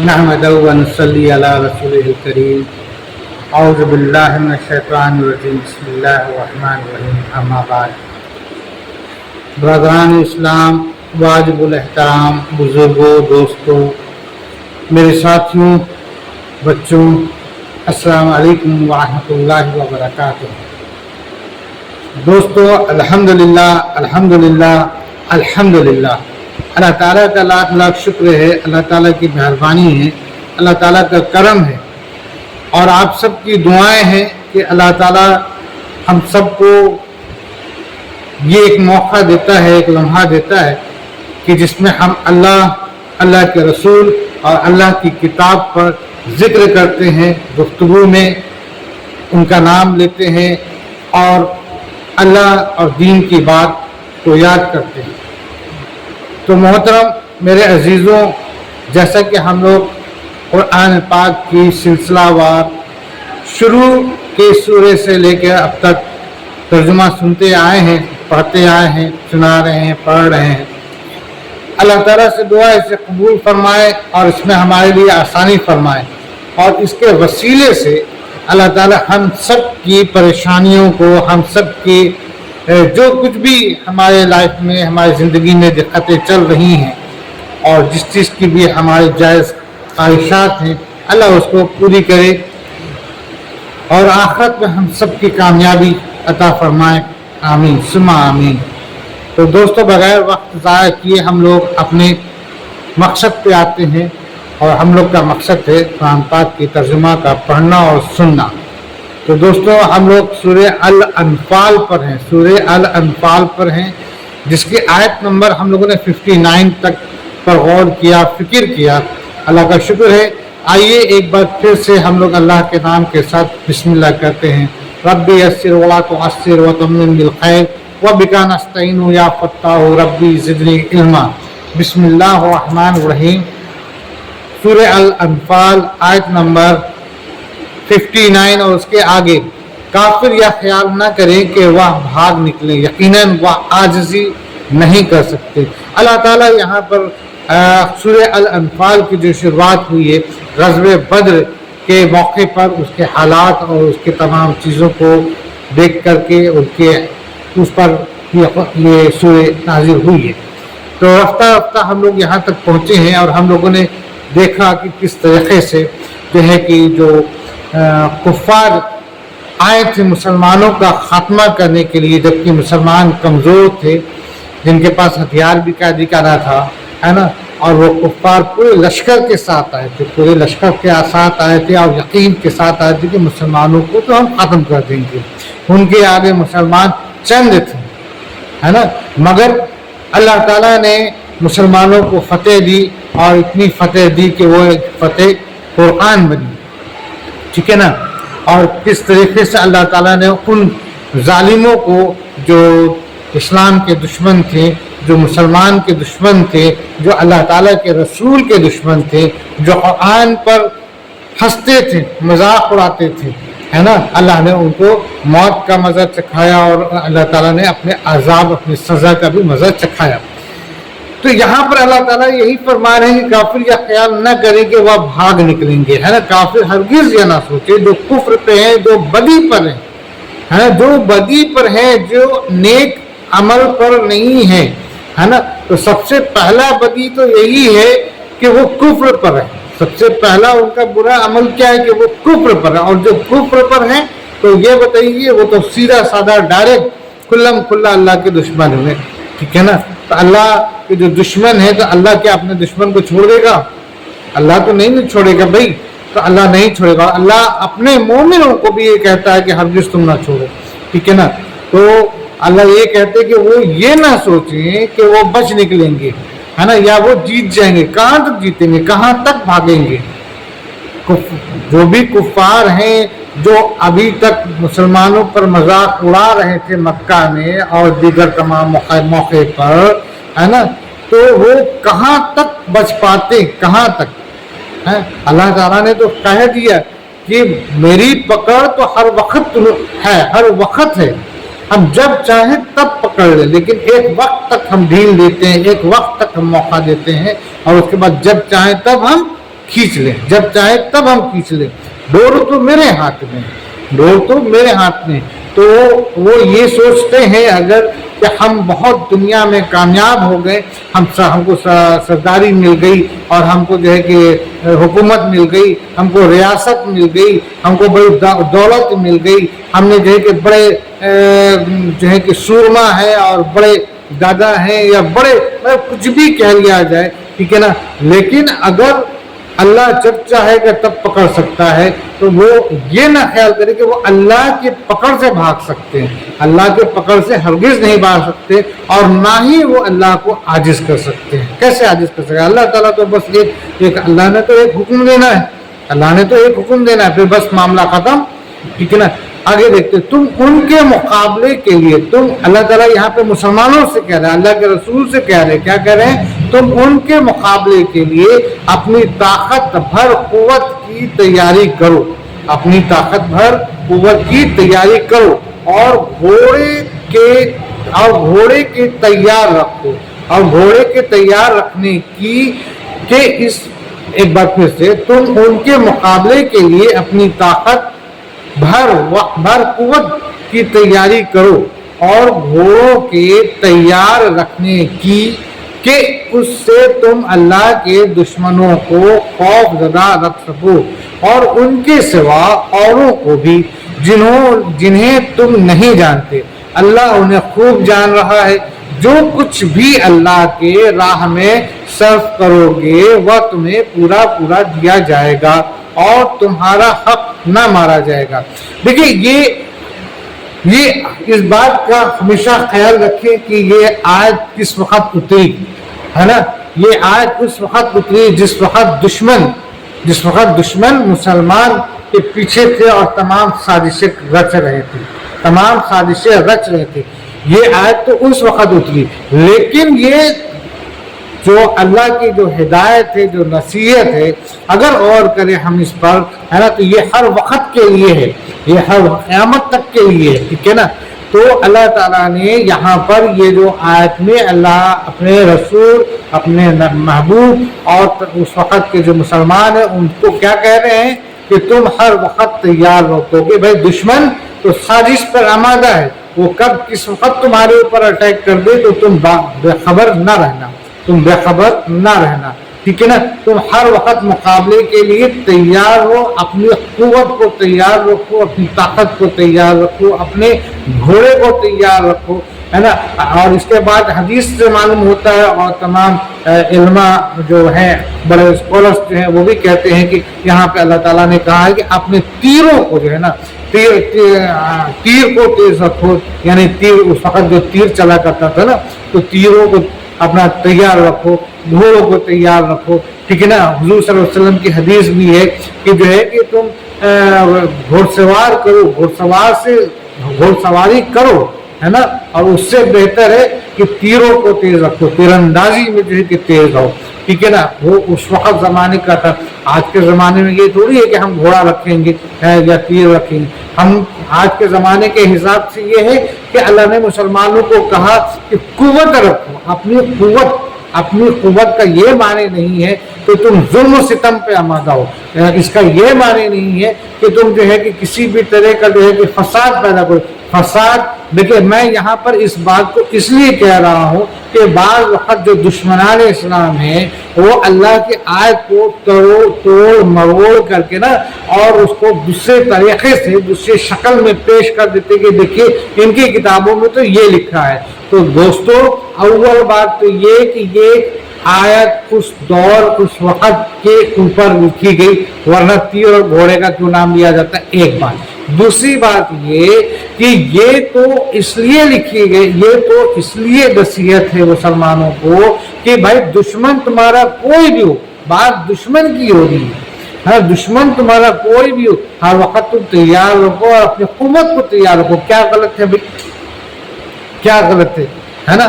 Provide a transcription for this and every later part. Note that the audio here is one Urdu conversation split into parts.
نحمدہ و نصلی علی رسولہ الکریم اعوذ باللہ من الشیطان الرجیم بسم اللہ الرحمن الرحیم اما بعد برادران اسلام، واجب الاحترام بزرگوں، دوستوں، میرے ساتھیوں، بچوں، السلام علیکم ورحمۃ اللہ وبرکاتہ۔ دوستو، الحمدللہ الحمدللہ الحمدللہ، اللہ تعالیٰ کا لاکھ لاکھ شکر ہے، اللہ تعالیٰ کی مہربانی ہے، اللہ تعالیٰ کا کرم ہے، اور آپ سب کی دعائیں ہیں کہ اللہ تعالیٰ ہم سب کو یہ ایک موقع دیتا ہے، ایک لمحہ دیتا ہے کہ جس میں ہم اللہ کے رسول اور اللہ کی کتاب پر ذکر کرتے ہیں، گفتگو میں ان کا نام لیتے ہیں اور اللہ اور دین کی بات کو یاد کرتے ہیں۔ تو محترم میرے عزیزوں، جیسا کہ ہم لوگ قرآن پاک کی سلسلہ وار شروع کے سورے سے لے کے اب تک ترجمہ سنتے آئے ہیں، پڑھتے آئے ہیں، سنا رہے ہیں، پڑھ رہے ہیں، اللہ تعالیٰ سے دعا ہے اسے قبول فرمائے اور اس میں ہمارے لیے آسانی فرمائے، اور اس کے وسیلے سے اللہ تعالیٰ ہم سب کی پریشانیوں کو، ہم سب کی جو کچھ بھی ہمارے لائف میں، ہماری زندگی میں دقتیں چل رہی ہیں اور جس چیز کی بھی ہمارے جائز خواہشات ہیں، اللہ اس کو پوری کرے اور آخرت میں ہم سب کی کامیابی عطا فرمائے، آمین ثم آمین۔ تو دوستو، بغیر وقت ضائع کیے ہم لوگ اپنے مقصد پہ آتے ہیں، اور ہم لوگ کا مقصد ہے قرآن پاک کی ترجمہ کا پڑھنا اور سننا۔ تو دوستو، ہم لوگ سورہ الانفال پر ہیں، جس کی آیت نمبر ہم لوگوں نے 59 تک پر غور کیا، فکر کیا، اللہ کا شکر ہے۔ آئیے ایک بار پھر سے ہم لوگ اللہ کے نام کے ساتھ بسم اللہ کرتے ہیں۔ ربی یسر ولا تعسر وتمم بالخیر وبک نستعین یا فتاح ربی زدنی علما۔ بسم اللہ الرحمن الرحیم۔ سورہ الانفال آیت نمبر 59 اور اس کے آگے، کافر یہ خیال نہ کریں کہ وہ بھاگ نکلیں، یقیناً وہ عاجزی نہیں کر سکتے۔ اللہ تعالیٰ یہاں پر سورہ الانفال کی جو شروعات ہوئی ہے غزوہ بدر کے موقع پر، اس کے حالات اور اس کے تمام چیزوں کو دیکھ کر کے اس پر یہ سورہ نازل ہوئی ہے۔ تو رفتہ رفتہ ہم لوگ یہاں تک پہنچے ہیں، اور ہم لوگوں نے دیکھا کہ کس طریقے سے جو ہے کہ جو کفار آئے تھے مسلمانوں کا خاتمہ کرنے کے لیے، جبکہ مسلمان کمزور تھے، جن کے پاس ہتھیار بھی کا تھا، ہے نا، اور وہ کفار پورے لشکر کے ساتھ آئے تھے، اور یقین کے ساتھ آئے تھے کہ مسلمانوں کو تو ہم ختم کر دیں گے۔ ان کے آگے مسلمان چند تھے، ہے نا، مگر اللہ تعالیٰ نے مسلمانوں کو فتح دی، اور اتنی فتح دی کہ وہ ایک فتح قرآن بنی، ٹھیک ہے نا۔ اور کس طریقے سے اللہ تعالیٰ نے ان ظالموں کو، جو اسلام کے دشمن تھے، جو مسلمان کے دشمن تھے، جو اللہ تعالیٰ کے رسول کے دشمن تھے، جو قرآن پر ہنستے تھے، مذاق اڑاتے تھے، ہے نا، اللہ نے ان کو موت کا مزہ چکھایا، اور اللہ تعالیٰ نے اپنے عذاب، اپنی سزا کا بھی مزہ چکھایا۔ تو یہاں پر اللہ تعالیٰ یہی فرما رہے ہیں کہ کافر یہ خیال نہ کریں کہ وہ بھاگ نکلیں گے، ہے نا۔ کافر ہرگز یہ نہ سوچے، جو کفر پہ ہیں، جو بدی پر ہیں، ہے نا، جو بدی پر ہیں، جو نیک عمل پر نہیں ہے نا، تو سب سے پہلا بدی تو یہی ہے کہ وہ کفر پر ہے۔ سب سے پہلا ان کا برا عمل کیا ہے کہ وہ کفر پر ہے، اور جو کفر پر ہیں تو یہ بتائیے وہ تو سیدھا سادہ ڈائریکٹ کھلم کھلا اللہ کے دشمن ہوئے، ٹھیک ہے نا۔ تو اللہ کے جو دشمن ہے، تو اللہ کیا اپنے دشمن کو چھوڑ دے گا؟ اللہ تو نہیں چھوڑے گا بھائی، تو اللہ نہیں چھوڑے گا۔ اللہ اپنے مومنوں کو بھی یہ کہتا ہے کہ ہرگز تم نہ چھوڑو، ٹھیک ہے نا۔ تو اللہ یہ کہتے کہ وہ یہ نہ سوچیں کہ وہ بچ نکلیں گے، ہے نا، یا وہ جیت جائیں گے۔ کہاں تک جیتیں گے؟ کہاں تک بھاگیں گے؟ جو بھی کفار ہیں، جو ابھی تک مسلمانوں پر مذاق اڑا رہے تھے مکہ میں اور دیگر تمام موقع پر، ہے نا، تو وہ کہاں تک بچ پاتے، کہاں تک؟ اللہ تعالیٰ نے تو کہہ دیا کہ میری پکڑ تو ہر وقت ہے، ہم جب چاہیں تب پکڑ لیں، لیکن ایک وقت تک ہم ڈھیل دیتے ہیں، ایک وقت تک ہم موقع دیتے ہیں، اور اس کے بعد جب چاہیں تب ہم کھینچ لیں، جب چاہے تب ہم کھینچ لیں، ڈور تو میرے ہاتھ میں، ڈور تو میرے ہاتھ میں۔ تو وہ یہ سوچتے ہیں اگر کہ ہم بہت دنیا میں کامیاب ہو گئے، ہم کو سرداری مل گئی، اور ہم کو جو ہے کہ حکومت مل گئی، ہم کو ریاست مل گئی، ہم کو بڑی دولت مل گئی، ہم نے جو ہے کہ بڑے جو ہے کہ سورما ہے اور بڑے دادا ہیں، یا بڑے کچھ بھی کہہ لیا جائے، ٹھیک ہے نا، لیکن اگر اللہ جب چاہے گا تب پکڑ سکتا ہے، تو وہ یہ نہ خیال کرے کہ وہ اللہ کے پکڑ سے بھاگ سکتے ہیں، اللہ کے پکڑ سے ہرگز نہیں بھاگ سکتے، اور نہ ہی وہ اللہ کو عاجز کر سکتے ہیں۔ کیسے عاجز کر سکتے ہیں؟ اللہ تعالیٰ تو بس ایک اللہ نے تو ایک حکم دینا ہے، اللہ نے تو ایک حکم دینا ہے، پھر بس معاملہ ختم، ٹھیک ہے نا۔ آگے دیکھتے، تم ان کے مقابلے کے لیے، تم اللہ تعالیٰ یہاں پہ مسلمانوں سے کہہ رہے ہیں، اللہ کے رسول سے کہہ رہے ہیں، کیا کہہ رہے ہیں؟ تم ان کے مقابلے کے لیے اپنی طاقت بھر قوت کی تیاری کرو، اپنی طاقت بھر قوت کی تیاری کرو، اور گھوڑے کے تیار رکھو، اور گھوڑے کے تیار رکھنے کی کہ اس ایک بار پھر سے، تم ان کے مقابلے کے لیے اپنی طاقت بھر قوت کی تیاری کرو، اور گھوڑوں کے تیار رکھنے کی کہ اس سے تم اللہ کے دشمنوں کو خوف زدہ رکھ سکو، اور ان کے سوا اوروں کو بھی جنہیں تم نہیں جانتے۔ اللہ انہیں خوب جان رہا ہے، جو کچھ بھی اللہ کے راہ میں صرف کرو گے وہ تمہیں پورا پورا دیا جائے گا، اور تمہارا حق نہ مارا جائے گا۔ دیکھیے یہ اس بات کا ہمیشہ خیال رکھیں کہ یہ آیت کس وقت اتری ہے نا، یہ آیت اس وقت اتری جس وقت دشمن مسلمان کے پیچھے تھے، اور تمام سازشیں رچ رہے تھے، یہ آیت تو اس وقت اتری۔ لیکن یہ جو اللہ کی جو ہدایت ہے، جو نصیحت ہے، اگر غور کریں ہم اس پر، ہے نا، تو یہ ہر وقت کے لیے ہے، یہ ہر قیامت تک کے لیے ہے، ٹھیک ہے نا۔ تو اللہ تعالیٰ نے یہاں پر یہ جو آیت میں اللہ اپنے رسول، اپنے محبوب اور اس وقت کے جو مسلمان ہیں ان کو کیا کہہ رہے ہیں کہ تم ہر وقت تیار رہو گے۔ بھائی دشمن تو سازش پر آمادہ ہے، وہ کب کس وقت تمہارے اوپر اٹیک کر دے تو تم بے خبر نہ رہنا، ٹھیک ہے نا۔ تم ہر وقت مقابلے کے لیے تیار ہو، اپنی قوت کو تیار رکھو، اپنی طاقت کو تیار رکھو، اپنے گھوڑے کو تیار رکھو، ہے نا۔ اور اس کے بعد حدیث سے معلوم ہوتا ہے، اور تمام علماء جو ہیں، بڑے اسکالرس جو ہیں، وہ بھی کہتے ہیں کہ یہاں پہ اللہ تعالیٰ نے کہا ہے کہ اپنے تیروں کو جو ہے نا، تیر کو تیز رکھو، یعنی تیر اس وقت جو تیر چلا کرتا تھا نا، تو تیروں کو اپنا تیار رکھو، گھوڑوں کو تیار رکھو، ٹھیک ہے نا۔ حضور صلی اللہ علیہ وسلم کی حدیث بھی ہے کہ جو ہے کہ تم گھوڑ سواری کرو، ہے نا، اور اس سے بہتر ہے کہ تیروں کو تیز رکھو، تیر اندازی میں جو ہے کہ تیز ہو، ٹھیک ہے نا۔ وہ اس وقت زمانے کا تھا، آج کے زمانے میں یہ تھوڑی ہے کہ ہم گھوڑا رکھیں گے یا تیر رکھیں گے۔ ہم آج کے زمانے کے حساب سے یہ ہے کہ اللہ نے مسلمانوں کو کہا کہ قوت رکھو، اپنی قوت کا یہ معنی نہیں ہے کہ تم ظلم و ستم پہ آمادہ ہو، اس کا یہ معنی نہیں ہے کہ تم جو ہے کہ کسی بھی طرح کا جو ہے کہ فساد پیدا کرو۔ فساد، دیکھیں میں یہاں پر اس بات کو اس لیے کہہ رہا ہوں کہ بعض وقت جو دشمنان اسلام ہیں وہ اللہ کی آیت کو توڑ مروڑ کر کے نا، اور اس کو دوسرے طریقے سے دوسرے شکل میں پیش کر دیتے کہ دیکھیے ان کی کتابوں میں تو یہ لکھا ہے۔ تو دوستو، اول بات تو یہ کہ یہ آیت اس دور اس وقت کے اوپر لکھی گئی، ورنہ تیر اور گھوڑے کا کیوں نام لیا جاتا ہے، ایک بات۔ دوسری بات یہ کہ یہ تو اس لیے لکھی گئی، یہ تو اس لیے نصیحت ہے مسلمانوں کو کہ بھائی دشمن تمہارا کوئی بھی ہو، بات دشمن کی ہو رہی ہے، ہر دشمن تمہارا کوئی بھی ہو، ہر وقت تم تیار رکھو اور اپنی قوت کو تیار رکھو۔ کیا غلط ہے بھائی؟ کیا غلط ہے نا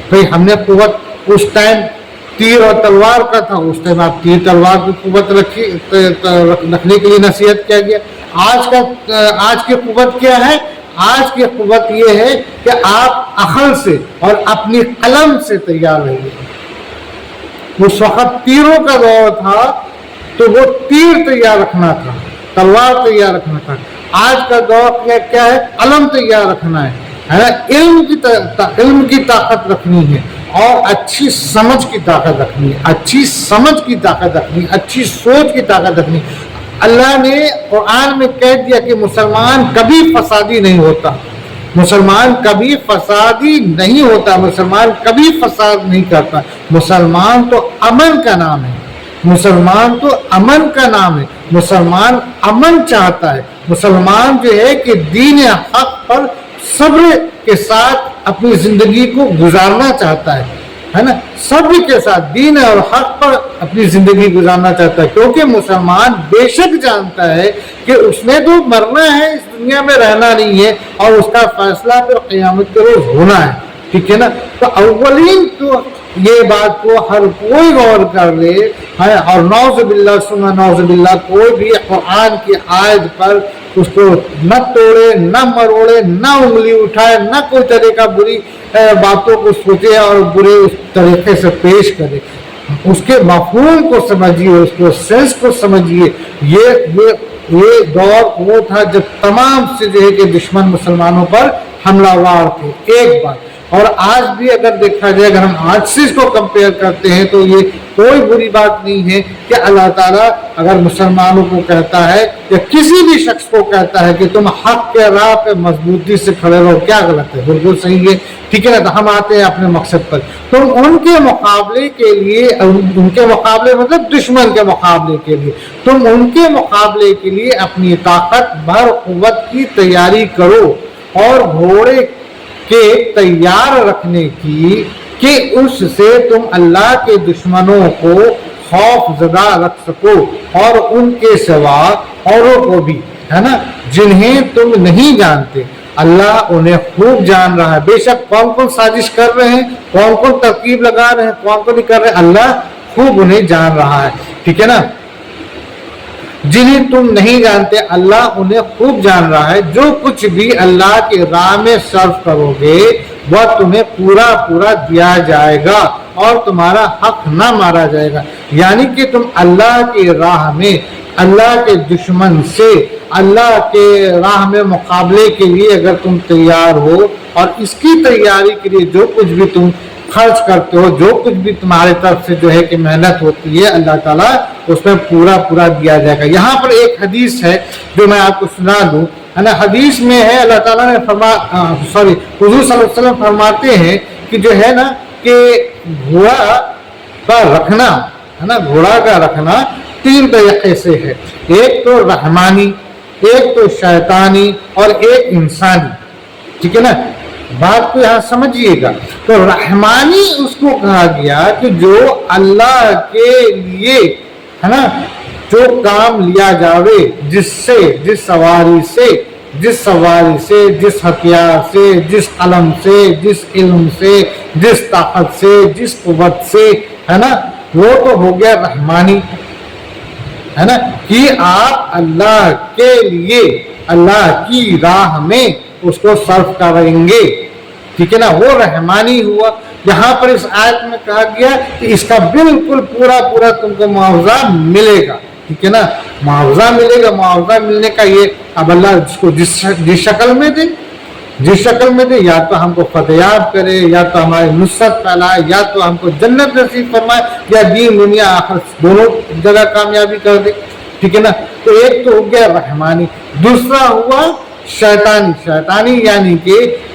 بھائی؟ ہم نے قوت اس ٹائم تیر اور تلوار کا تھا، اس ٹائم آپ تیر تلوار کی قوت رکھنے کے لیے نصیحت کیا گیا۔ آج کی قوت کیا ہے؟ آج کی قوت یہ ہے کہ آپ عقل سے اور اپنی قلم سے تیار رہیے۔ اس وقت تیروں کا دور تھا، تو وہ تیر تیار رکھنا تھا، تلوار تیار رکھنا تھا۔ آج کا دور کیا ہے؟ قلم تیار رکھنا ہے نا، علم کی طاقت رکھنی ہے، اور اچھی سمجھ کی طاقت رکھنی ہے، اچھی سمجھ کی طاقت رکھنی ہے، اچھی سوچ کی طاقت رکھنی ہے۔ اللہ نے قرآن میں کہہ دیا کہ مسلمان کبھی فسادی نہیں ہوتا، مسلمان کبھی فسادی نہیں ہوتا، مسلمان کبھی فساد نہیں کرتا۔ مسلمان تو امن کا نام ہے، مسلمان تو امن کا نام ہے، مسلمان امن چاہتا ہے، مسلمان جو ہے کہ دین حق پر صبر کے ساتھ اپنی زندگی کو گزارنا چاہتا ہے نا، صبر کے ساتھ دین اور حق پر اپنی زندگی گزارنا چاہتا ہے، کیونکہ مسلمان بے شک جانتا ہے کہ اس نے تو مرنا ہے، اس دنیا میں رہنا نہیں ہے، اور اس کا فیصلہ پھر قیامت کے روز ہونا ہے، ٹھیک ہے نا۔ تو اولین تو یہ بات کو ہر کوئی غور کر لے، اور نعوذ باللہ ثم نعوذ باللہ کوئی بھی قرآن کی آیت پر اس کو نہ توڑے، نہ مروڑے، نہ انگلی اٹھائے، نہ کوئی طریقہ بری باتوں کو سوچے اور برے اس طریقے سے پیش کرے۔ اس کے مفہوم کو سمجھیے، اس کو سینس کو سمجھیے۔ یہ دور وہ تھا جب تمام سے جو ہے کہ دشمن مسلمانوں پر حملہ وار تھے، ایک بات۔ اور آج بھی اگر دیکھا جائے، اگر ہم آج سے اس کو کمپیئر کرتے ہیں تو یہ کوئی بری بات نہیں ہے کہ اللہ تعالیٰ اگر مسلمانوں کو کہتا ہے یا کسی بھی شخص کو کہتا ہے کہ تم حق کے راہ پہ مضبوطی سے کھڑے رہو، کیا غلط ہے؟ بالکل صحیح ہے، ٹھیک ہے نا۔ تو ہم آتے ہیں اپنے مقصد پر، تم ان کے مقابلے کے لیے، ان کے مقابلے مطلب دشمن کے مقابلے کے لیے، تم ان کے مقابلے کے لیے اپنی طاقت بھر قوت کی تیاری کرو، اور گھوڑے کے تیار رکھنے کی کہ اس سے تم اللہ کے دشمنوں کو خوف زدہ رکھ سکو، اور ان کے سوا اوروں کو بھی، ہے نا، جنہیں تم نہیں جانتے۔ اللہ انہیں خوب جان رہا ہے، بے شک کون کون سازش کر رہے ہیں، کون کون ترکیب لگا رہے ہیں، کون کون نہیں کر رہے ہیں، اللہ خوب انہیں جان رہا ہے، ٹھیک ہے نا۔ جنہیں تم نہیں جانتے اللہ انہیں خوب جان رہا ہے۔ جو کچھ بھی اللہ کی راہ میں صرف کرو گے وہ تمہیں پورا پورا دیا جائے گا، اور تمہارا حق نہ مارا جائے گا۔ یعنی کہ تم اللہ کی راہ میں اللہ کے دشمن سے اللہ کے راہ میں مقابلے کے لیے اگر تم تیار ہو، اور اس کی تیاری کے لیے جو کچھ بھی تم خرچ کرتے ہو، جو کچھ بھی تمہارے طرف سے جو ہے کہ محنت ہوتی ہے، اللہ تعالیٰ اس میں پورا پورا دیا جائے گا۔ یہاں پر ایک حدیث ہے جو میں آپ کو سنا دوں، ہے نا۔ حدیث میں ہے اللہ تعالیٰ نے حضور صلی اللہ علیہ وسلم فرماتے ہیں کہ جو ہے نا کہ گھوڑا کا رکھنا، ہے نا، گھوڑا کا رکھنا 3 طریقے سے ہے، ایک تو رحمانی، ایک تو شیطانی، اور ایک انسانی، ٹھیک ہے نا۔ بات کو یہاں سمجھیے گا۔ تو رحمانی اس کو کہا گیا کہ جو اللہ کے لیے، ہے نا، جو کام لیا جاوے، جس سے، جس سواری سے، جس ہتھیار سے، جس قلم سے، جس علم سے، جس طاقت سے، جس قوت سے، ہے نا، وہ تو ہو گیا رحمانی، ہے نا، کہ آپ اللہ کے لیے، اللہ کی راہ میں اس کو صرف کریں گے، ٹھیک ہے نا، وہ رحمانی ہوا۔ یہاں پر اس آیت میں کہا گیا کہ اس کا بالکل پورا پورا تم کو معاوضہ ملے گا، ٹھیک ہے نا، معاوضہ ملے گا۔ معاوضہ ملنے کا یہ اب اللہ جس کو جس شکل میں دے، جس شکل میں دے، یا تو ہم کو فتحیاب کرے، یا تو ہماری نصرت پھیلائے، یا تو ہم کو جنت نصیب فرمائے، یا دین دنیا آخر دونوں جگہ کامیابی کر دے، ٹھیک ہے نا۔ تو ایک تو ہو گیا رحمانی، دوسرا ہوا شیطانی۔ شیطانی یعنی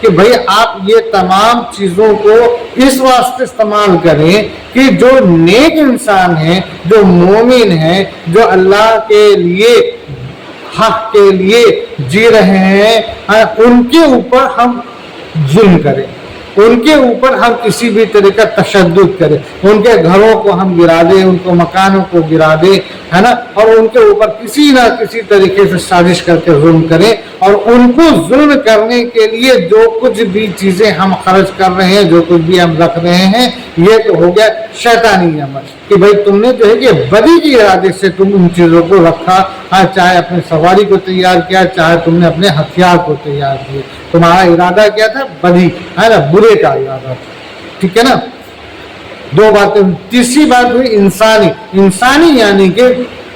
کہ بھئی آپ یہ تمام چیزوں کو اس واسطے استعمال کریں کہ جو نیک انسان ہیں، جو مومن ہیں، جو اللہ کے لیے، حق کے لیے جی رہے ہیں، ان کے اوپر ہم ظلم کریں، ان کے اوپر ہم کسی بھی طرح کا تشدد کریں، ان کے گھروں کو ہم گرا دیں، ان کو مکانوں کو گرا دیں، ہے نا، اور ان کے اوپر کسی نہ کسی طریقے سے سازش کر کے ظلم کریں، اور ان کو ظلم کرنے کے لیے جو کچھ بھی چیزیں ہم خرچ کر رہے ہیں، جو کچھ بھی ہم رکھ رہے ہیں، یہ تو ہو گیا شیطانی عمل کہ بھائی تم نے جو ہے کہ بدی کے ارادے سے تم ان چیزوں کو رکھا، چاہے اپنے سواری کو تیار کیا، چاہے تم نے اپنے ہتھیار کو تیار کیا، تمہارا ارادہ کیا تھا؟ بدی، ہے نا، برے کا ارادہ تھا، ٹھیک ہے نا۔ 2 باتیں۔ تیسری بات ہوئی انسانی۔ انسانی یعنی کہ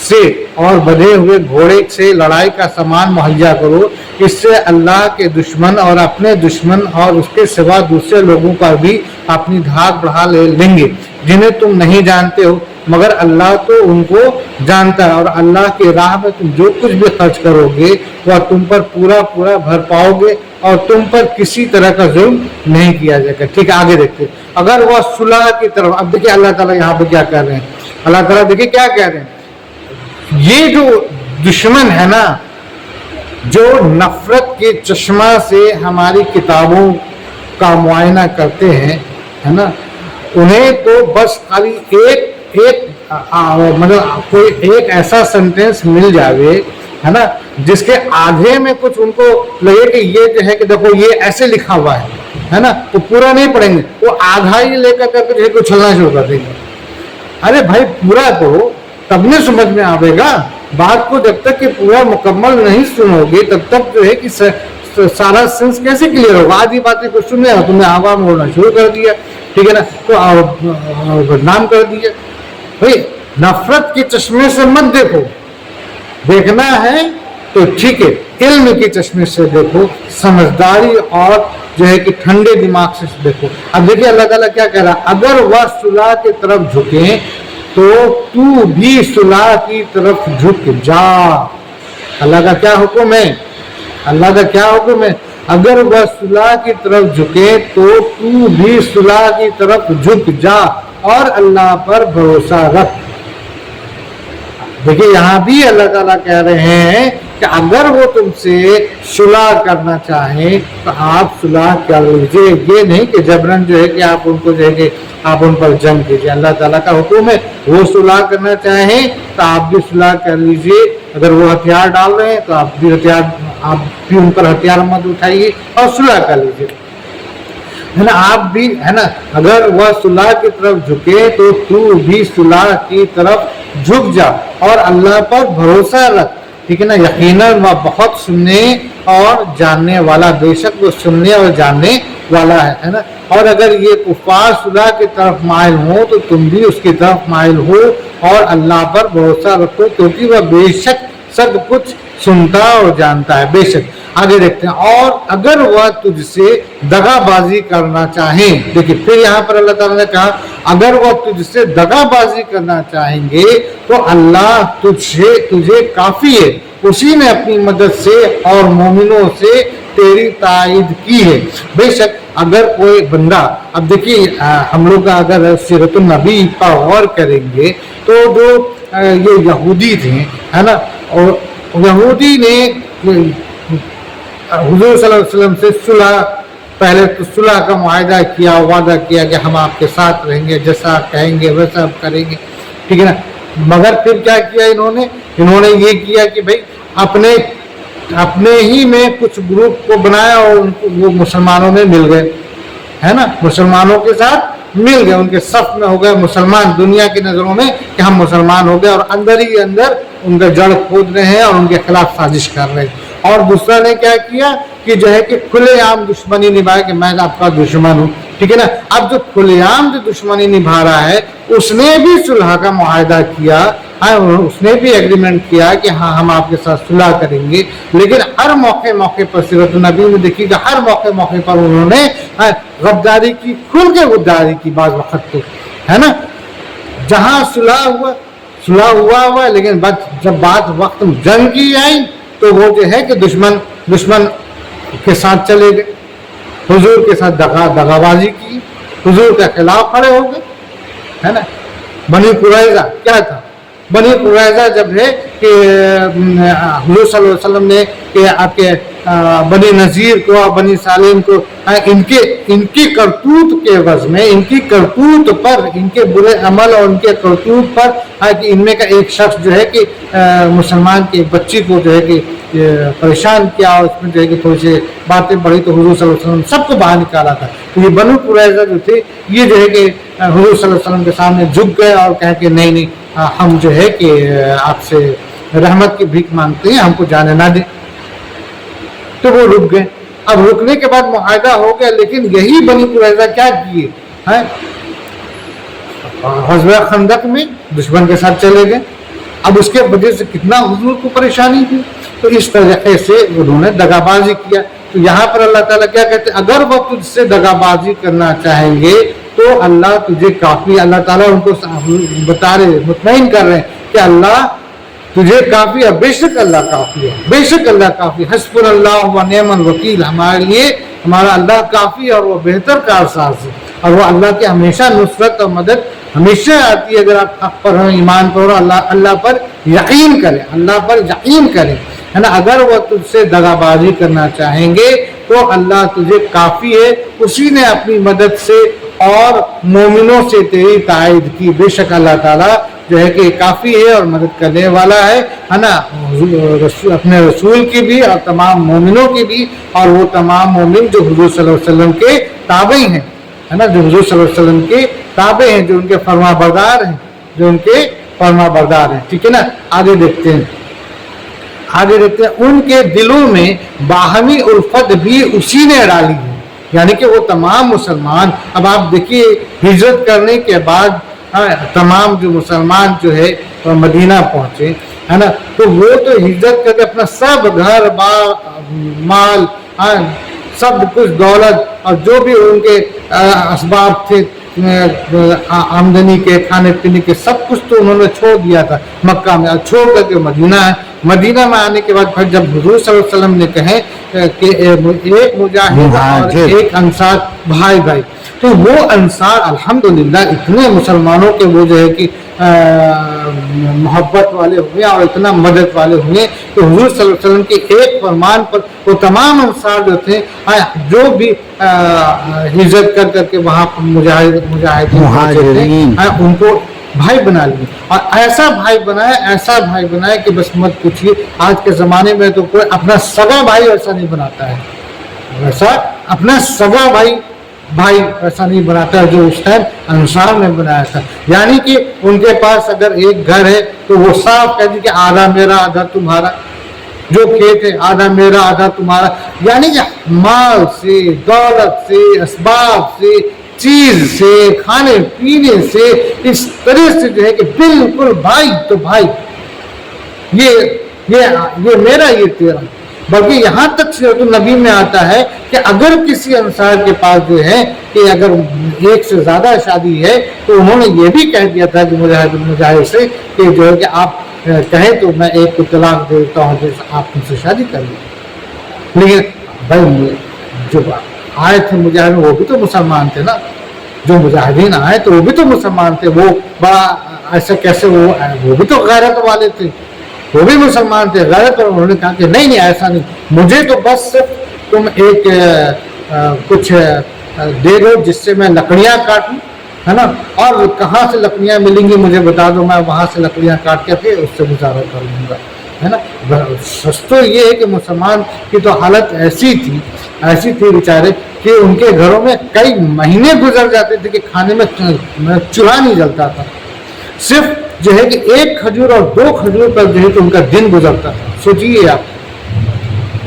سے اور بدھے ہوئے گھوڑے سے لڑائی کا سامان مہیا کرو، اس سے اللہ کے دشمن اور اپنے دشمن اور اس کے سوا دوسرے لوگوں پر بھی اپنی دھاک بڑھا لیں گے جنہیں تم نہیں جانتے ہو، مگر اللہ تو ان کو جانتا ہے، اور اللہ کی راہ میں تم جو کچھ بھی خرچ کرو گے وہ تم پر پورا پورا بھر پاؤ گے اور تم پر کسی طرح کا ظلم نہیں کیا جائے گا۔ ٹھیک ہے، آگے دیکھتے ہیں۔ اگر وہ صلح کی طرف، اب دیکھیں اللہ تعالیٰ یہاں پہ کیا کہہ رہے ہیں، اللہ تعالیٰ دیکھیں کیا کہہ رہے ہیں، یہ جو دشمن ہے نا، جو نفرت کے چشمہ سے ہماری کتابوں کا معائنہ کرتے ہیں، ہے نا، انہیں تو بس خالی ایک مطلب کوئی ایک ایسا سینٹینس مل جاوے، ہے نا، جس کے آدھے میں کچھ ان کو لگے کہ یہ جو ہے کہ دیکھو یہ ایسے لکھا ہوا ہے نا، تو پورا نہیں پڑھیں گے، وہ آدھا ہی لے کر کے جو ہے کہ چھلنا شروع کر دیں گے۔ ارے بھائی پورا پڑھو تب نہیں سمجھ میں آئے گا بات کو، جب تک کہ پورا مکمل نہیں سنو گے تب تک جو ہے کہ سارا سینس کیسے کلیئر ہوگا؟ آدھی باتیں کو سننے تم نے ہوا میں اڑنا شروع کر دیا، ٹھیک ہے نا، تو بدنام کر دیا۔ بھائی نفرت کے چشمے سے مت دیکھو، دیکھنا ہے تو ٹھیک ہے علم کے چشمے سے دیکھو، سمجھداری اور جو ہے کہ ٹھنڈے دماغ سے دیکھو۔ اب دیکھیے اللہ تعالیٰ کیا کہہ رہا ہے، اگر وہ صلح کی طرف جھکیں تو تو بھی صلح کی طرف جھک جا۔ اللہ کا کیا حکم ہے، اللہ کا کیا حکم ہے، اگر وہ صلح کی طرف جھکے تو تو بھی صلح کی طرف جھک جا اور اللہ پر بھروسہ رکھ۔ دیکھیے یہاں بھی اللہ تعالیٰ کہہ رہے ہیں کہ اگر وہ تم سے صلح کرنا چاہیں تو آپ صلح کر لیجیے، یہ نہیں کہ جبرن جو ہے کہ آپ ان کو جو ہے کہ آپ ان پر جنگ کیجیے۔ اللہ تعالیٰ کا حکم ہے وہ صلح کرنا چاہیں تو آپ بھی صلح کر لیجیے، اگر وہ ہتھیار ڈال رہے ہیں تو آپ بھی ان پر ہتھیار مت اٹھائیے اور صلح کر لیجیے، ہے نا۔ آپ بھی ہے نا، اگر وہ صلح کی طرف جھکے تو تو بھی صلح کی طرف جھک جا اور اللہ پر بھروسہ رکھ، ٹھیک ہے نا۔ یقیناً وہ بہت سننے اور جاننے والا، بے شک وہ سننے اور جاننے والا ہے نا۔ اور اگر یہ کفار صلح کی طرف مائل ہو تو تم بھی اس کی طرف مائل ہو اور اللہ پر بھروسہ رکھو، کیونکہ وہ بے شک سب کچھ سنتا اور جانتا ہے۔ بے شک آگے دیکھتے ہیں، اور اگر وہ تجھ سے دغا بازی کرنا چاہیں، دیکھیں پھر یہاں پر اللہ تعالیٰ نے کہا اگر وہ تجھ سے دغا بازی کرنا چاہیں گے تو اللہ تجھے کافی ہے، اسی نے اپنی مدد سے اور مومنوں سے تیری تائید کی ہے۔ بے شک اگر کوئی بندہ، اب دیکھیے ہم لوگ اگر سیرت النبی پر غور کریں گے تو جو یہ یہودی تھے، ہے نا، اور یہودی نے حضور صلی اللہ علیہ وسلم سے صلح، پہلے تو صلح کا معاہدہ کیا، وعدہ کیا کہ ہم آپ کے ساتھ رہیں گے، جیسا آپ کہیں گے ویسا آپ کریں گے، ٹھیک ہے نا۔ مگر پھر کیا کیا انہوں نے یہ کیا کہ بھائی اپنے ہی میں کچھ گروپ کو بنایا اور وہ مسلمانوں میں مل گئے، ہے نا، مسلمانوں کے ساتھ مل گئے، ان کے صف میں ہو گئے مسلمان، دنیا کی نظروں میں کہ ہم مسلمان ہو گئے، اور اندر ہی اندر ان کا جڑ کھود رہے ہیں اور ان کے خلاف سازش کر رہے ہیں۔ اور دوسرا نے کیا کیا کہ جو ہے کہ کھلے عام دشمنی نبھائے کہ میں آپ کا دشمن ہوں، ٹھیک ہے نا۔ اب جو کھلے عام جو دشمنی نبھا رہا ہے اس نے بھی صلح کا معاہدہ کیا، اس نے بھی ایگریمنٹ کیا کہ ہاں ہم آپ کے ساتھ صلح کریں گے، لیکن ہر موقع پر سیرت النبی میں دیکھیے کہ ہر موقع پر انہوں نے غداری کی، کھل کے غداری کی بعض وقت تو، ہے نا۔ جہاں صلح ہوا لیکن جب بات وقت جنگ کی آئی تو وہ جو ہے کہ دشمن کے ساتھ چلے گئے، حضور کے ساتھ دغا بازی کی، حضور کے خلاف کھڑے ہو گئے، ہے نا۔ بنی قریظہ کیا تھا، بنی قریظہ جب ہے کہ حضور صلی اللہ علیہ وسلم نے کہ آپ کے بنی نذیر کو اور بنی سالم کو ان کی کرتوت کے عوض میں، ان کی کرتوت پر، ان کے برے عمل اور ان کے کرتوت پر کہ ان میں کا ایک شخص جو ہے کہ مسلمان کی ایک بچی کو جو ہے کہ پریشان کیا اور اس میں جو ہے کہ تھوڑی سی باتیں بڑھی تو حضور صلی اللہ علیہ وسلم سب کو باہر نکالا تھا۔ تو یہ بنو قریظہ جو تھے یہ جو ہے کہ حضور صلی اللہ علیہ وسلم کے سامنے جھک گئے اور کہا کہ نہیں ہم جو ہے کہ آپ سے رحمت کی بھیک مانگتے ہیں، ہم کو جانے نہ دیں۔ تو وہ رک گئے۔ اب رکنے کے بعد معاہدہ ہو گیا، لیکن یہی بنی قریظہ کیا کیے ہیں، غزوہ خندق میں دشمن کے ساتھ چلے گئے، اب اس کے وجہ سے کتنا حضور کو پریشانی تھی. تو اس طریقے سے انہوں نے دغابازی کیا. تو یہاں پر اللہ تعالیٰ کیا کہتے ہیں, اگر وہ تجھ سے دغابازی کرنا چاہیں گے تو اللہ تجھے کافی. اللہ تعالیٰ ان کو بتا رہے, مطمئن کر رہے ہیں کہ اللہ تجھے کافی ہے, بے شک اللہ کافی ہے, بے شک اللہ کافی. حسبنا اللہ و نعم الوکیل, ہمارے لیے ہمارا اللہ کافی ہے اور وہ بہتر کارساز ہے. اور وہ اللہ کی ہمیشہ نصرت اور مدد ہمیشہ آتی ہے اگر آپ حق پر ہو, ایمان پر ہو, اللہ پر یقین کریں, اللہ پر یقین کریں, ہے نا. اگر وہ تجھ سے دغابازی کرنا چاہیں گے تو اللہ تجھے کافی ہے, اسی نے اپنی مدد سے اور مومنوں سے تیری تائید کی. بے شک اللہ تعالیٰ جو ہے کہ کافی ہے اور مدد کرنے والا ہے نا, اپنے رسول کی بھی اور تمام مومنوں کی بھی, اور وہ تمام مومن جو حضور صلی اللہ علیہ وسلم کے تابع ہیں, ہے نا, جو حضور صلی اللہ علیہ وسلم کے تابع ہیں, جو ان کے فرما بردار ہیں, جو ان کے فرما بردار ہیں. ٹھیک ہے نا. آگے دیکھتے ہیں, ان کے دلوں میں باہمی الفت بھی اسی نے ڈالی ہے, یعنی کہ وہ تمام مسلمان. اب آپ دیکھیے ہجرت کرنے کے بعد تمام جو مسلمان جو ہے مدینہ پہنچے, ہے نا, تو وہ تو ہجرت کر کے اپنا سب گھر بار مال, سب کچھ دولت اور جو بھی ان کے اسباب تھے آمدنی کے, کھانے پینے کے, سب کچھ تو انہوں نے چھوڑ دیا تھا مکہ میں, چھوڑ کر کے مدینہ ہے. مدینہ میں آنے کے بعد پھر جب حضور صلی اللہ علیہ وسلم نے کہے کہ ایک مجاہد اور ایک انصار بھائی بھائی, تو وہ انصار الحمدللہ اتنے مسلمانوں کے وہ جو ہے کہ محبت والے ہوئے اور اتنا مدد والے ہوئے کہ حضور صلی اللہ علیہ وسلم کے ایک فرمان پر وہ تمام انصار جو تھے, جو بھی ہجرت کر کے وہاں مجاہدین ان کو بھائی بنا لیے, اور ایسا بھائی بنایا کہ بس مت پوچھیے. آج کے زمانے میں تو کوئی اپنا سگا بھائی ایسا نہیں بناتا ہے, ویسا اپنا سگا بھائی ایسا نہیں بناتا ہے جو اس ٹائم انصار نے بنایا تھا. یعنی کہ ان کے پاس اگر ایک گھر ہے تو وہ صاف کہہ دی کہ آدھا میرا آدھا تمہارا, جو کھیت ہے آدھا میرا آدھا تمہارا. یعنی کہ مال سے, دولت سے, اسباب سے, چیز سے, کھانے پینے سے, اس طرح سے جو ہے کہ بالکل بھائی تو بھائی, یہ میرا یہ تیرا. بلکہ یہاں تک سیرت النبی میں آتا ہے کہ اگر کسی انصار کے پاس جو ہے کہ اگر ایک سے زیادہ شادی ہے تو انہوں نے یہ بھی کہہ دیا تھا کہ مجاہد سے کہ جو ہے کہ آپ کہیں تو میں ایک کو طلاق دیتا ہوں, جیسے آپ ان سے شادی کر لیں. لیکن بھائی جو آئے تھے مجاہد وہ بھی تو مسلمان تھے نا, جو مجاہدین آئے تو وہ بھی تو مسلمان تھے. وہ بڑا ایسا کیسے, وہ بھی تو غیرت والے تھے, وہ بھی مسلمان تھے, غیرت. اور انہوں نے کہا کہ نہیں ایسا نہیں, مجھے تو بس تم ایک کچھ دے دو جس سے میں لکڑیاں کاٹوں, ہے نا, اور کہاں سے لکڑیاں ملیں گی مجھے بتا دو, میں وہاں سے لکڑیاں کاٹ کے پھر اس سے گزارا کر لوں گا, ہے نا. سچ تو یہ ہے کہ مسلمان کی تو حالت ایسی تھی بیچارے کہ ان کے گھروں میں کئی مہینے گزر جاتے تھے کہ کھانے میں چولہا نہیں جلتا تھا. صرف جو ہے کہ ایک کھجور اور 2 کھجور پر جو ہے کہ ان کا دن گزرتا تھا. سوچیے آپ,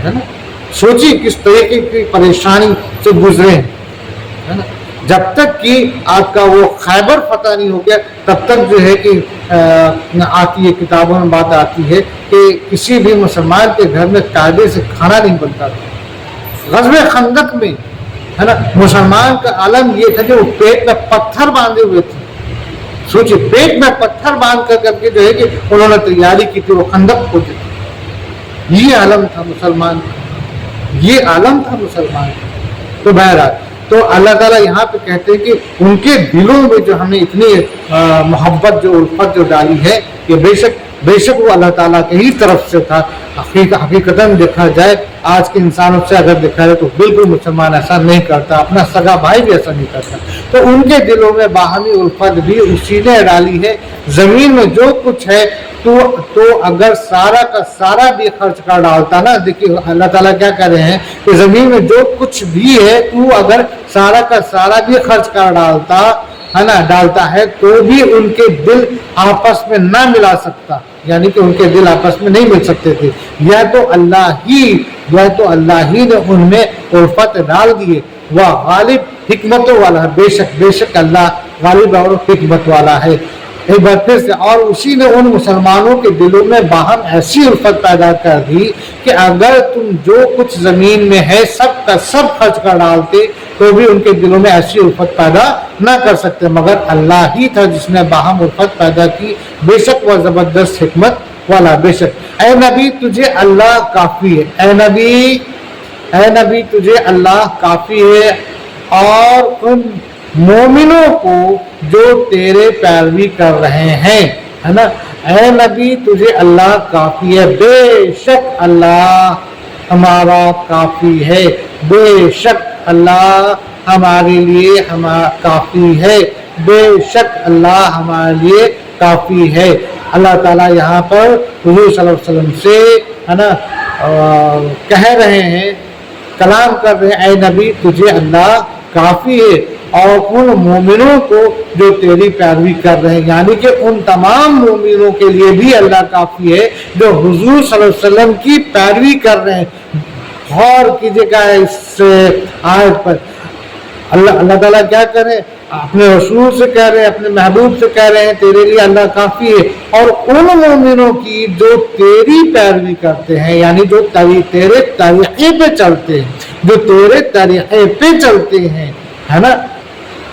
ہے نا, سوچیے کس طریقے کی پریشانی سے گزرے ہیں, ہے نا. جب تک کہ آپ کا وہ خیبر فتح نہیں ہو گیا تب تک جو ہے کہ آتی ہے کتابوں میں بات آتی ہے کہ کسی بھی مسلمان کے گھر میں قاعدے سے کھانا نہیں بنتا تھا. غزوہ خندق میں, ہے نا, مسلمان کا عالم یہ تھا کہ وہ پیٹ میں پتھر باندھے ہوئے تھے. سوچیے پیٹ میں پتھر باندھ کر کے جو ہے کہ انہوں نے تیاری کی تھی, وہ خندق کھودے. یہ عالم تھا مسلمان کا, یہ عالم تھا مسلمان کا. تو بہرحال تو اللہ تعالیٰ یہاں پہ کہتے ہیں کہ ان کے دلوں میں جو ہم نے اتنی محبت جو الفت جو ڈالی ہے, کہ بے شک وہ اللہ تعالیٰ کے ہی طرف سے تھا. حقیقتاً دیکھا جائے آج کے انسانوں سے اگر دیکھا جائے تو بالکل مسلمان ایسا نہیں کرتا, اپنا سگا بھائی بھی ایسا نہیں کرتا. تو ان کے دلوں میں باہمی الفت بھی اسی نے ڈالی ہے. زمین میں جو کچھ ہے تو اگر سارا کا سارا بھی خرچ کر ڈالتا نا, دیکھیے اللہ تعالیٰ کیا کہہ رہے ہیں کہ زمین میں جو کچھ بھی ہے تو اگر سارا کا سارا بھی خرچ کر ڈالتا ہے نا, ڈالتا ہے تو بھی ان کے دل آپس میں نہ ملا سکتا. یعنی کہ ان کے دل آپس میں نہیں مل سکتے تھے. یا تو اللہ ہی نے ان میں الفت ڈال دیے. وہ غالب حکمتوں والا ہے, بے شک اللہ غالب اور حکمت والا ہے. ایک بار پھر سے، اور اسی نے ان مسلمانوں کے دلوں میں باہم ایسی الفت پیدا کر دی کہ اگر تم جو کچھ زمین میں ہے سب کا سب خرچ کر ڈالتے تو بھی ان کے دلوں میں ایسی الفت پیدا نہ کر سکتے، مگر اللہ ہی تھا جس نے باہم الفت پیدا کی، بے شک وہ زبردست حکمت والا۔ بے شک اے نبی تجھے اللہ کافی ہے، اے نبی تجھے اللہ کافی ہے، اور ان مومنوں کو جو تیرے پیروی کر رہے ہیں، ہے نا، اے نبی تجھے اللہ کافی ہے، بے شک اللہ ہمارا کافی ہے، بے شک اللہ ہمارے لیے کافی ہے، بے شک اللہ ہمارے لیے کافی ہے۔ اللہ تعالیٰ یہاں پر حضور صلی اللہ علیہ وسلم سے، ہے نا، کہہ رہے ہیں، کلام کر رہے ہیں، اے نبی تجھے اللہ کافی ہے، اور ان مومنوں کو جو تیری پیروی کر رہے ہیں، یعنی کہ ان تمام مومنوں کے لیے بھی اللہ کافی ہے جو حضور صلی اللہ علیہ وسلم کی پیروی کر رہے ہیں۔ غور کیجیے گا اس آیت پر، اللہ تعالیٰ کیا کرے، اپنے رسول سے کہہ رہے ہیں، اپنے محبوب سے کہہ رہے ہیں تیرے لیے اللہ کافی ہے، اور ان مومنوں کی جو تیری پیروی کرتے ہیں، یعنی جو تیرے طریقے پہ چلتے ہیں، جو تیرے طریقے پہ چلتے ہیں، ہے نا،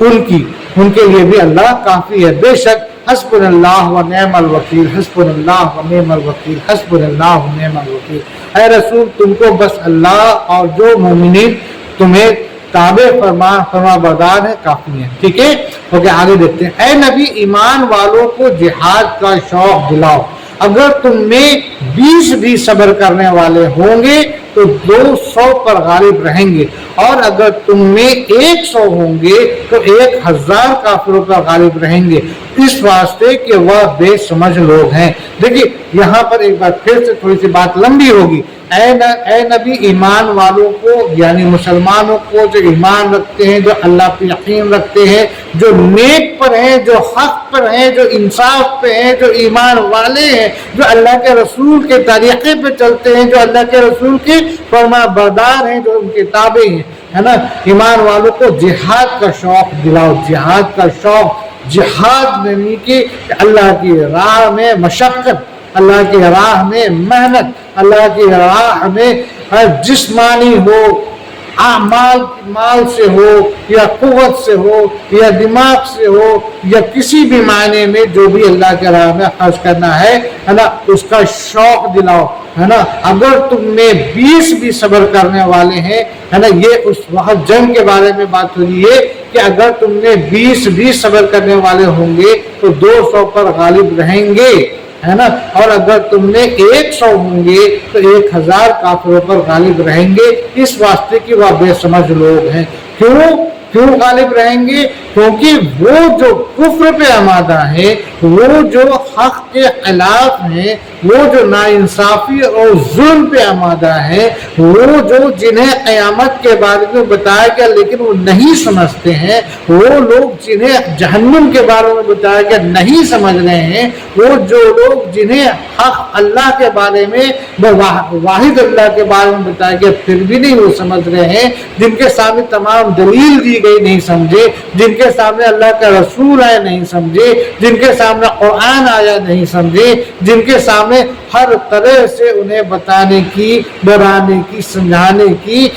ان کے لیے بھی اللہ کافی ہے۔ بے شک حسبنا اللہ و نعم الوکیل، حسبنا اللہ و نعم الوکیل، حسبنا اللہ و نعم الوکیل۔ اے رسول تم کو بس اللہ اور جو مومنین تمہیں تابع فرما بردار ہے کافی ہے۔ ٹھیک ہے، اوکے، آگے دیکھتے ہیں۔ اے نبی ایمان والوں کو جہاد کا شوق دلاؤ، اگر تم میں 20 بھی صبر کرنے والے ہوں گے تو 200 پر غالب رہیں گے، اور اگر تم میں 100 ہوں گے تو 1000 کافروں پر غالب رہیں گے، اس واسطے کہ وہ بے سمجھ لوگ ہیں۔ دیکھیے یہاں پر ایک بار پھر سے تھوڑی سی بات لمبی ہوگی۔ اے نبی ایمان والوں کو، یعنی مسلمانوں کو جو ایمان رکھتے ہیں، جو اللہ پہ یقین رکھتے ہیں، جو نیک پر ہیں، جو حق پر ہیں، جو انصاف پہ ہیں، جو ایمان والے ہیں، جو اللہ کے رسول کے طریقے پہ چلتے ہیں، جو اللہ کے رسول کے فرما بردار ہیں، جو ان کے تابع ہیں، ہے نا، ایمان والوں کو جہاد کا شوق دلاؤ۔ جہاد کا شوق، جہاد یعنی کہ اللہ کی راہ میں مشقت، اللہ کی راہ میں محنت، اللہ کی راہ میں جسمانی ہو، مال سے ہو یا قوت سے ہو یا دماغ سے ہو یا کسی بھی معنی میں جو بھی اللہ کے راہ میں خرچ کرنا ہے نا، اس کا شوق دلاؤ، ہے نا۔ اگر تم میں 20 بھی صبر کرنے والے ہیں، ہے نا، یہ اس وقت جنگ کے بارے میں بات ہو رہی ہے کہ اگر تم میں 20 بھی صبر کرنے والے ہوں گے تو 200 پر غالب رہیں گے، ہے نا، اور اگر تم میں 100 ہوں گے تو 1000 کافروں پر غالب رہیں گے، اس واسطے کہ وہ بے سمجھ لوگ ہیں۔ کیوں غالب رہیں گے؟ کیونکہ وہ جو کفر پہ آمادہ ہے، وہ جو حق کے خلاف ہیں، وہ جو ناانصافی اور ظلم پہ آمادہ ہے، وہ جو جنہیں قیامت کے بارے میں بتایا گیا لیکن وہ نہیں سمجھتے ہیں، وہ لوگ جنہیں جہنم کے بارے میں بتایا گیا نہیں سمجھ رہے ہیں، وہ جو لوگ جنہیں حق اللہ کے بارے میں، واحد اللہ کے بارے میں بتایا گیا پھر بھی نہیں وہ سمجھ رہے ہیں، جن کے سامنے تمام دلیل دی گئی نہیں سمجھے، جن کے سامنے اللہ کا رسول آیا نہیں سمجھے، جن کے سامنے قرآن آیا نہیں سمجھے، جن کے سامنے ہر طرح سے انہیں بتانے کی، ڈرانے کی، سمجھانے کی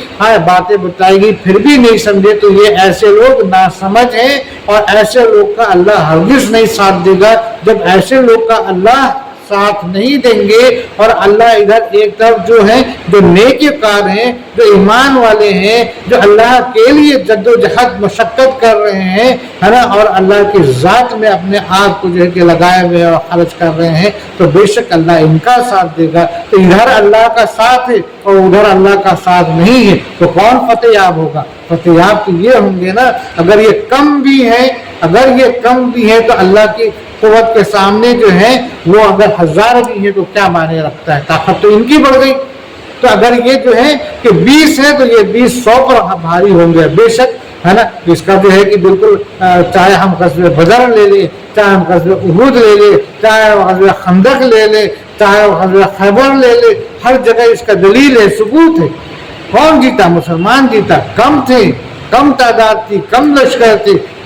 باتیں بتائی گئی پھر بھی نہیں سمجھے، تو یہ ایسے لوگ ناسمجھ ہیں، اور ایسے لوگ کا اللہ ہرگز نہیں ساتھ دے گا۔ جب ایسے لوگ کا اللہ ساتھ نہیں دیں گے، اور اللہ ادھر ایک طرف جو ہے جو نیک کار ہیں، جو ایمان والے ہیں، جو اللہ کے لیے جد و جہد مشقت کر رہے ہیں، ہے نا، اور اللہ کی ذات میں اپنے آپ کو جو ہے کہ لگائے ہوئے اور خرچ کر رہے ہیں، تو بے شک اللہ ان کا ساتھ دے گا۔ تو ادھر اللہ کا ساتھ ہے اور ادھر اللہ کا ساتھ نہیں ہے، تو کون فتح یاب ہوگا؟ فتح یاب تو یہ ہوں گے نا، اگر یہ کم بھی ہے تو اللہ کی قوت کے سامنے جو ہے وہ اگر 1000 بھی ہے تو کیا معنی رکھتا ہے، طاقت تو ان کی بڑھ گئی۔ تو اگر یہ جو ہے کہ 20 ہے تو یہ 20 100 پر بھاری ہوں گے، بے شک، ہے نا۔ اس کا جو ہے کہ بالکل چاہے ہم غزوہ بدر لے لیں، چاہے ہم غزوہ احد لے لیں، چاہے غزوہ خندق لے لیں، چاہے غزوہ خیبر لے لیں، ہر جگہ اس کا دلیل ہے، ثبوت ہے۔ کون جیتا؟ مسلمان جیتا، کم تھے، کم تعداد تھی، کم لشکر تھے،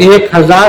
1000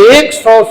100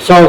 100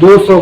200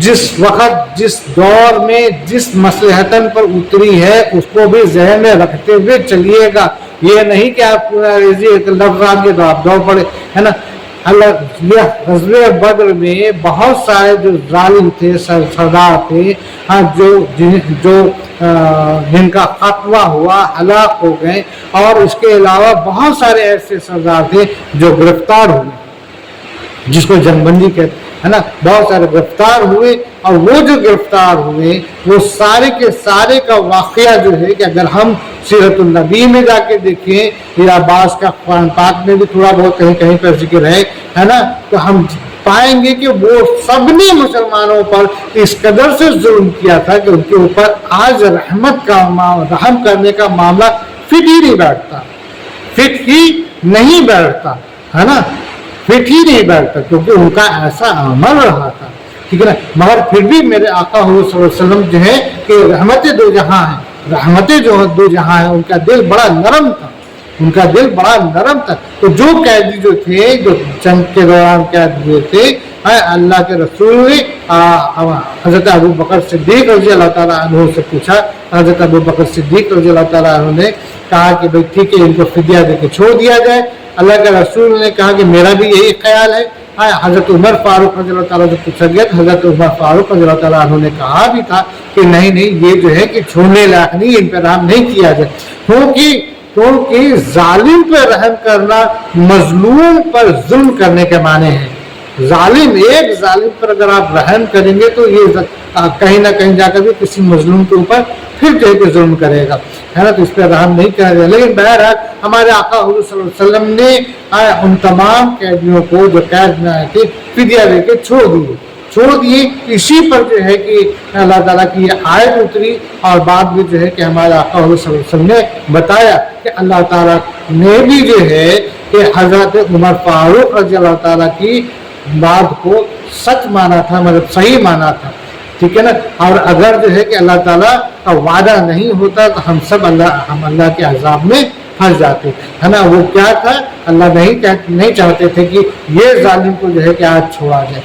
جس وقت جس دور میں جس مصلحتن پر اتری ہے اس کو بھی ذہن میں رکھتے ہوئے چلیے گا. یہ نہیں کہ آپ پورا ایک لفظ آ کے تو آپ دوڑ پڑے, ہے نا. اللہ یہ غزوہ بدر میں بہت سارے جو ظالم تھے, سردار تھے, ہاں, جو جن کا خاتمہ ہوا, ہلاک ہو گئے, اور اس کے علاوہ بہت سارے ایسے سردار تھے جو گرفتار ہوئے, جس کو جنگ بندی کہتے ہے نا. بہت سارے گرفتار ہوئے, اور وہ جو گرفتار ہوئے وہ سارے کے سارے کا واقعہ جو ہے کہ اگر ہم سیرت النبی میں جا کے دیکھیں یا عباس کا قرآن پاک میں بھی تھوڑا بہت کہیں کہیں پر ذکر ہے نا, تو ہم پائیں گے کہ وہ سب نے مسلمانوں پر اس قدر سے ظلم کیا تھا کہ ان کے اوپر آج رحم کرنے کا معاملہ فٹ ہی نہیں بیٹھتا, ہے نا, فٹ ہی نہیں بیٹھتا, کیونکہ ان کا ایسا عمل رہا تھا, ٹھیک ہے نا. مگر پھر بھی میرے آقا حضور صلی اللہ علیہ وسلم جو ہے کہ رحمتیں دو جہاں ہیں, رحمتیں جو دو جہاں ہیں, ان کا دل بڑا نرم تھا, تو جو قیدی جو تھے, جو جنگ کے دوران قید ہوئے تھے, اللہ کے رسول نے حضرت ابو بکر صدیق رضی اللہ تعالیٰ عنہ سے پوچھا. حضرت ابو بکر صدیق رضی اللہ تعالیٰ عنہ نے کہا کہ بھائی ٹھیک ہے, ان کو فدیہ دے کے چھوڑ دیا جائے. اللہ کے رسول نے کہا کہ میرا بھی یہی خیال ہے. حضرت عمر فاروق رضی اللہ تعالیٰ سے پوچھا گیا, حضرت عمر فاروق رضی اللہ تعالیٰ عنہ نے کہا بھی تھا کہ نہیں, یہ جو ہے کہ چھوڑنے لائق نہیں, ان پہ رحم نہیں کیا جائے, کیونکہ ظالم پہ رحم کرنا مظلوم پر ظلم کرنے کے معنی ہے. ایک ظالم پر اگر آپ رحم کریں گے تو یہ کہیں نہ کہیں جا کر بھی کسی مظلوم کے اوپر پھر جو ہے کہ ظلم کرے گا, ہے نا. تو اس پہ رحم نہیں کیا جائے. لیکن بہرحال ہمارے آقا حضور صلی اللہ علیہ وسلم نے ان تمام قیدیوں کو جو قید میں آئے تھے فدیہ دے کے چھوڑ دیے. اسی پر جو ہے کہ اللہ تعالیٰ کی یہ آیت اتری, اور بعد میں جو ہے کہ ہمارے آقا حضور صلی اللہ علیہ وسلم نے بتایا کہ اللہ تعالیٰ نے بھی جو ہے کہ حضرت عمر فاروق رضی اللہ تعالیٰ کی بات کو سچ مانا تھا, مطلب صحیح مانا تھا, ٹھیک ہے نا. اور اگر جو ہے کہ اللہ تعالیٰ کا وعدہ نہیں ہوتا تو ہم اللہ کے عذاب میں پھنس جاتے, ہے نا. وہ کیا تھا, اللہ نہیں چاہتے تھے کہ یہ ظالم کو جو ہے کہ آج چھوڑا جائے,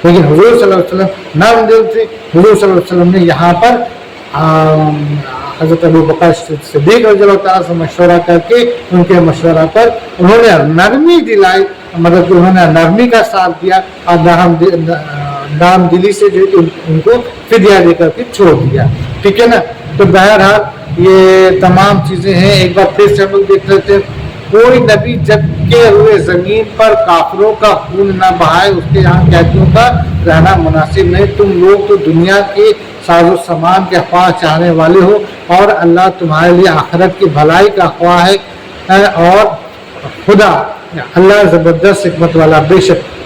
لیکن حضور صلی اللہ علیہ وسلم نرم دل تھے. حضور صلی اللہ علیہ وسلم نے یہاں پر حضرت ابو بکر صدیق رضی اللہ تعالیٰ سے مشورہ کر کے ان کے مشورہ پر انہوں نے نرمی دلائی, مطلب کہ انہوں نے نرمی کا ساتھ دیا, اور نرم دلی سے جو ان کو فدیہ دے کر کے چھوڑ دیا, ٹھیک ہے نا. تو بہرحال یہ تمام چیزیں ہیں. ایک بار پھر سے ہم لوگ دیکھ لیتے ہیں, کوئی نبی جب کے ہوئے زمین پر کافروں کا خون نہ بہائے, اس کے یہاں قیدیوں کا رہنا مناسب نہیں. تم لوگ تو دنیا کے ساز و سامان کے خواہ چاہنے والے ہو, اور اللہ تمہارے لیے آخرت کی بھلائی کا خواہ ہے, اور خدا اللہ زبردست حکمت والا. بے شک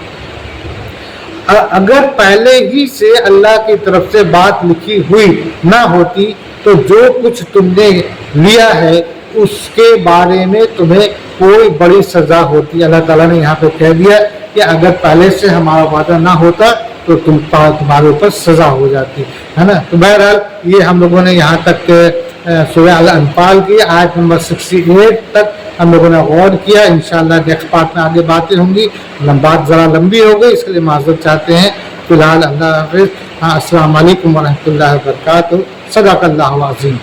اگر پہلے ہی سے اللہ کی طرف سے بات لکھی ہوئی نہ ہوتی تو جو کچھ تم نے لیا ہے اس کے بارے میں تمہیں کوئی بڑی سزا ہوتی. اللہ تعالیٰ نے یہاں پہ کہہ دیا کہ اگر پہلے سے ہمارا وعدہ نہ ہوتا تو تمہارے اوپر سزا ہو جاتی, ہے نا. تو بہرحال یہ ہم لوگوں نے یہاں تک سورہ الانفال کی آیت نمبر 68 تک ہم لوگوں نے غور کیا. انشاءاللہ نیکسٹ پارٹ میں آگے باتیں ہوں گی. بات ذرا لمبی ہو گئی, اس کے لیے معذرت چاہتے ہیں. فی الحال اللہ حافظ. السلام علیکم ورحمۃ اللہ وبرکاتہ. صدق اللہ العظیم.